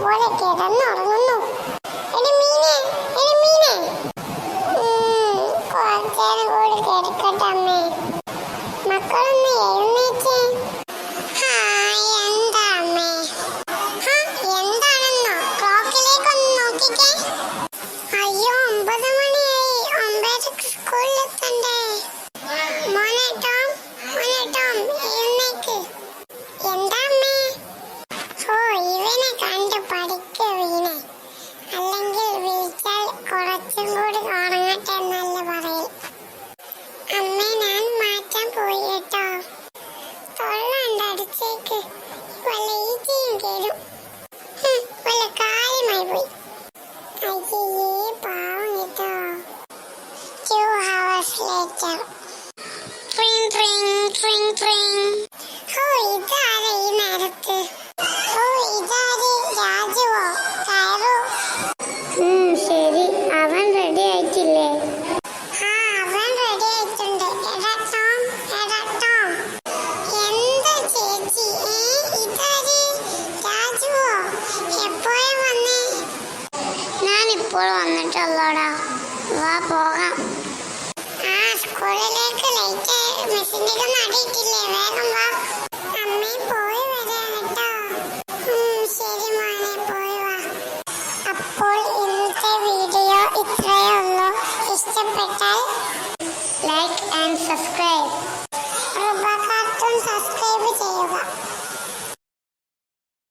പോലെ കിടന്നുറങ്ങുന്നു. എടി മീനെ, എടി മീനെ, കുറച്ചേരം കൂടി കിടക്കട്ടെ അമ്മേ. മക്കളൊന്ന് എഴുന്നേറ്റേ. എന്താ അമ്മേ? എന്താണെന്നോ? ക്ലോക്കിലേക്കൊന്ന് നോക്കിക്കേ. അയ്യോ, 9 മണിയായി. 9:00 സ്കൂളിലെത്തണ്ടേ? മോനെ ടോം, മോനെ ടോം, എഴുന്നേക്ക്. എന്താ അമ്മേ? ഓ, ഇവനെ കണ്ട് പഠിക്ക് വീണെ. അല്ലെങ്കിൽ വിളിച്ചാൽ കുറച്ചും കൂടി ഉറങ്ങട്ടെ എന്നല്ല പറയും. അമ്മേ, ഞാൻ മാറ്റാൻ പോയി കേട്ടോ. തൊള്ളണ്ടടിച്ചേക്ക്, വല്ല ഈച്ചയും കേറും. വല്ല കാര്യമായി പോയി. അയ്യേ, പാവം കേട്ടോ. 2 hours later. ട്രിങ് ട്രിങ് ട്രിങ് ട്രിങ്. ഓ, ഇതാരാ ഈ നേരത്ത്? ഓ, ഇതാര്? രാജുവോ? കയറൂ. ശരി, അവൻ റെഡി ആയിട്ടില്ലേ? അവൻ റെഡി ആയിട്ടുണ്ട്. എടാ ടോം, എടാ ടോം. എന്താ ചേച്ചി? ഇതാര്? രാജുവോ? എപ്പോഴാ വന്നേ? ഞാൻ ഇപ്പോൾ വന്നിട്ടുള്ളോടാ. വാ പോകാം. സ്കൂളിലേക്ക് ലേറ്റ് മിസ്സിന്റെ നടയിട്ടില്ലേ? വേഗം വാ. അമ്മേ, പോയി വരാം കേട്ടോ. ശരി മോനെ, പോയി വാ. അപ്പോൾ ഇന്നത്തെ വീഡിയോ ഇത്രയേ ഉള്ളൂ. ഇഷ്ടപ്പെട്ടാൽ like and subscribe. Ruba cartoon subscribe ചെയ്യുക.